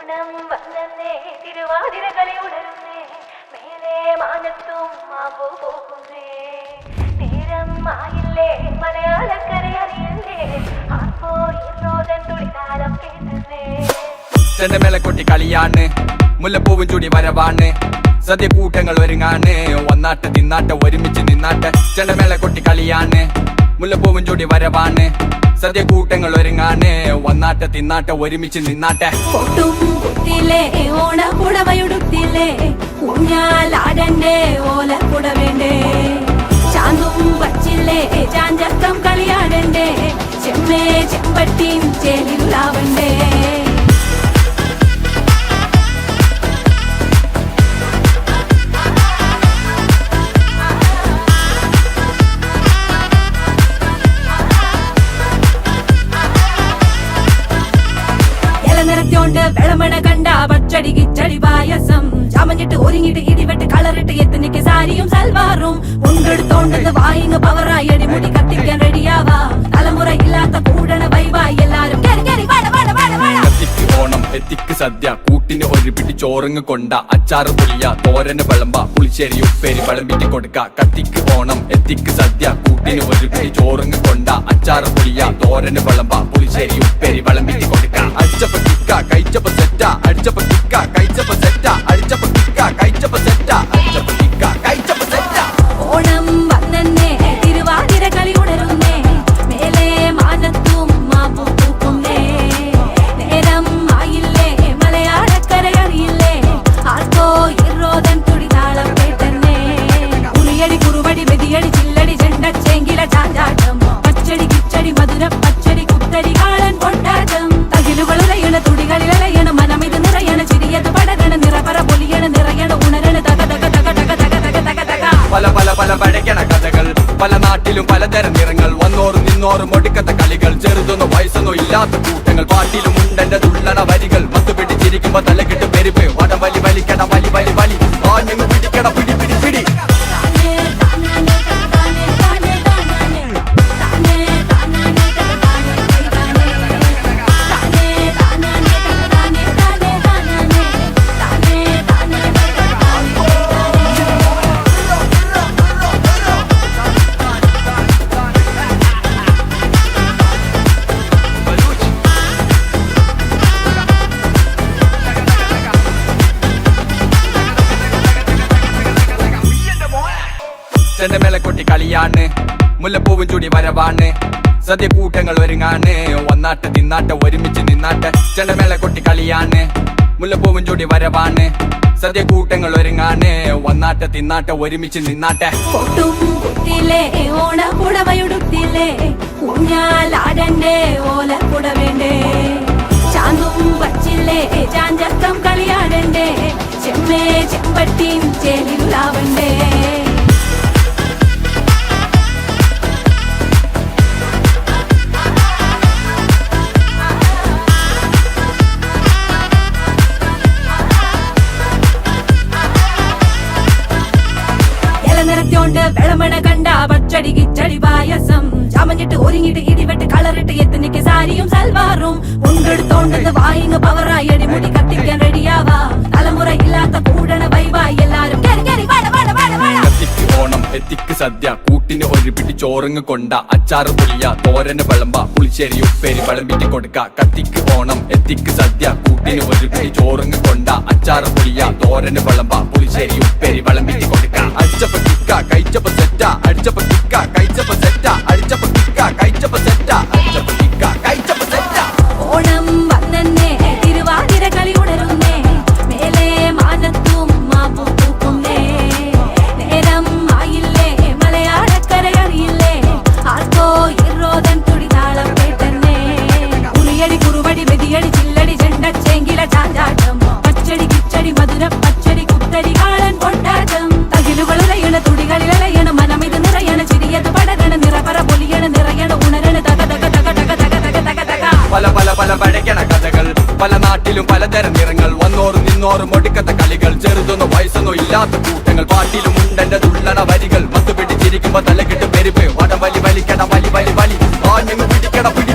ഓണം വന്നേ തിരുവാതിരകളി ഉണരുന്നേ മേലെ മാനത്തും മാമ്പോ പോകുന്നേ നേരം ആയില്ലേ മലയാളക്കര അറിയല്ലേ ആപ്പോ ഇന്നോദൻ തുളിതാലം കേട്ടുന്നേ ചെണ്ടമേള കൊട്ടി കളിയാണ് മുല്ലപ്പൂവും ചൂടി വരവാണ് സദ്യ കൂട്ടങ്ങൾ ഒരുങ്ങാണ് വന്നാട്ട് തിന്നാട്ട് ഒരുമിച്ച് നിന്നാട്ട് ചെണ്ടമേള കൊട്ടി കളിയാണ് മുല്ലപ്പൂവും ചൂടി വരവാണ് സദ്യ കൂട്ടങ്ങൾ ഒരുങ്ങാണ് വന്നാട്ട് തിന്നാട്ട് ഒരുമിച്ച് നിന്നാട്ടെ പൊട്ടും കുത്തിയില്ലേ ഓണ പുടവയുടുത്തില്ലേ ഊഞ്ഞാലാടണ്ടേ ഓല പുടവേണ്ടേ ചാന്തും വച്ചില്ലേ ചാഞ്ചക്കം കളിയാടണ്ടേ ചെമ്മേ ചെമ്പട്ടിൻ ചേലിലാവണ്ടേ നിറച്ചോണ്ട് വെളമണ കണ്ട പച്ചടി കിച്ചടി പായസം ചാമഞ്ഞിട്ട് ഒരുങ്ങിട്ട് ഇടിവെട്ട് കളറിട്ട് എത്തിനിക്ക് സാരിയും സൽവാറും കൊണ്ടെടുത്തോണ്ടത് വായിങ് പവറായി അടിമുടി കത്തിക്കാൻ റെഡിയാവാ തലമുറ ഇല്ലാത്ത കൂടണ വൈവായി എല്ലാരും കത്തിക്ക് ഓണം എത്തിക്ക് സദ്യ കൂട്ടിന് ഒരു പിടി ചോറങ്ങ് കൊണ്ട അച്ചാറ് പുളിയ തോരന് വിളമ്പ പുളിശ്ശേരി ഉപ്പേരി വിളമ്പിട്ട് കൊടുക്ക കത്തിക്ക് ഓണം എത്തിക്ക് സദ്യ കൂട്ടിന് ഒരു പിടി ചോറങ്ങ് കൊണ്ട അച്ചാറ് പുളിയ തോരന് വിളമ്പ പുളിശ്ശേരി ഉപ്പേരി വിളമ്പിട്ട് കൊടുക്ക അടിച്ചപ്പ കിക്ക കഴിച്ചപ്പ സെറ്റ അടിച്ചപ്പ കിക്ക കഴിച്ചപ്പ സെറ്റ അടിച്ചപ്പ കിക്ക കഴിച്ചപ്പ സെറ്റ അടിച്ചപ്പ കിക്ക കഴിച്ചപ്പ സെറ്റ ഓണം വന്നേ തിരുവാതിര കളി ഉണരുന്നേ മേലെ മാനത്തും മാപ്പു പൂക്കുന്നേ നേരം ആയില്ലേ മലയാളക്കര അറിയില്ലേ ആർക്കോ ഇറോദൻ തുടിതാളം കേട്ടന്നേ ഉളിയടി കുറുവടി വെതിയടി ചില്ലടി ചെണ്ട ചേങ്കില ചാഞ്ചാട്ടം പച്ചടി കിച്ചടി മധുര പച്ചടി കുത്തരി കാളൻ കൊണ്ടാട്ടം തകിലുകളുറയണ തുടികളിലയണ മനമിത് നിറയണ ചിരിയത് പടകണ നിറപറ പൊലിയണ നിറയണ ഉണരണ തക തക തക തക തക തക തക തക പല പല പല പഴകണ കഥകൾ പല നാട്ടിലും പലതരം നിറങ്ങൾ വന്നോറും നിന്നോറും ഒടുക്കത്ത കളികൾ ചെറുതൊന്നും വയസ്സൊന്നും ഇല്ലാത്ത കൂട്ടങ്ങൾ പാട്ടിലും ഉണ്ടെന്റെ തുള്ളണ വരികൾ മത്തു പിടിച്ചിരിക്കുമ്പോ തലകിട്ട് പെരുപ്പ് വടം വലി വലിക്കട വലി വലി വലി ആഞ്ഞു പിടിക്കട പിടി പിടി പിടി ചെണ്ടമേള കൊട്ടി കളിയാണ് മുല്ലപ്പൂവും ചൂടി വരവാണ് സദ്യ കൂട്ടങ്ങൾ ഒരുങ്ങാണ് വന്നാട്ട് തിന്നാട്ട് ഒരുമിച്ച് നിന്നാട്ട് ചെണ്ടമേള കൊട്ടി കളിയാണ് മുല്ലപ്പൂവും ചൂടി വരവാണ് സദ്യ കൂട്ടങ്ങൾ ഒരുങ്ങാണ് വന്നാട്ട് തിന്നാട്ട് ഒരുമിച്ച് നിന്നാട്ടെ പൊട്ടും കുത്തിയില്ലേ ഓണ പുടവയുടുത്തില്ലേ ഊഞ്ഞാലാടണ്ടേ ഓല പുടവേണ്ടേ ചാന്തും വച്ചില്ലേ ചാഞ്ചക്കം കളിയാടണ്ടേ ചെമ്മേ ചെമ്പട്ടിൻ ചേലിലാവണ്ടേ നിറച്ചോണ്ട് വെളമണ കണ്ട പച്ചടി കിച്ചടി പായസം ചാമഞ്ഞിട്ട് ഒരുങ്ങിട്ട് ഇടിവെട്ട് കളറിട്ട് എത്തിനിക്ക് സാരിയും സൽവാറും കൊണ്ടെടുത്തോണ്ടത് വായിങ് പവറായി അടിമുടി കത്തിക്കാൻ റെഡിയാവാ തലമുറ ഇല്ലാത്ത കൂടണ വൈവായി എല്ലാരും കത്തിക്ക് ഓണം എത്തിക്ക് സദ്യ കൂട്ടിന് ഒരു പിടി ചോറങ്ങ് കൊണ്ട അച്ചാറ് പുളിയ തോരന് വിളമ്പ പുളിശ്ശേരി ഉപ്പേരി വിളമ്പിട്ട് കൊടുക്ക കത്തിക്ക് ഓണം എത്തിക്ക് സദ്യ കൂട്ടിന് ഒരു പിടി ചോറങ്ങ് കൊണ്ട അച്ചാറ് പുളിയ തോരന് വിളമ്പ പുളിശ്ശേരി ഉപ്പേരി വിളമ്പിട്ട് കൊടുക്ക അടിച്ചപ്പ കിക്ക കഴിച്ചപ്പ സെറ്റ അടിച്ചപ്പ കിക്ക കഴിച്ചപ്പ സെറ്റ അടിച്ചപ്പ കിക്ക കഴിച്ചപ്പ സെറ്റ അടിച്ചപ്പ കിക്ക കഴിച്ചപ്പ സെറ്റ ഓണം വന്നേ തിരുവാതിര കളി ഉണരുന്നേ മേലെ മാനത്തും മാപ്പു പൂക്കുന്നേ നേരം ആയില്ലേ മലയാളക്കര അറിയില്ലേ ആർക്കോ ഇറോദൻ തുടിതാളം കേട്ടന്നേ ഉളിയടി കുറുവടി വെതിയടി ചില്ലടി ചെണ്ട ചേങ്കില ചാഞ്ചാട്ടം പച്ചടി കിച്ചടി മധുര പച്ചടി കുത്തരി കാളൻ കൊണ്ടാട്ടം തകിലുകളുറയണ തുടികളിലയണ മനമിത് നിറയണ ചിരിയത് പടകണ നിറപറ പൊലിയണ നിറയണ ഉണരണ തക തക തക തക തക തക തക തക പല പല പല പഴകണ കഥകൾ പല നാട്ടിലും പലതരം നിറങ്ങൾ വന്നോറും നിന്നോറും ഒടുക്കത്ത കളികൾ ചെറുതൊന്നും വയസ്സൊന്നും ഇല്ലാത്ത കൂട്ടങ്ങൾ പാട്ടിലും ഉണ്ടെന്റെ തുള്ളണ വരികൾ മത്തു പിടിച്ചിരിക്കുമ്പോ തലകിട്ട് പെരുപ്പ് വടം വലി വലിക്കട വലി വലി വലി ആഞ്ഞു പിടിക്കട പിടി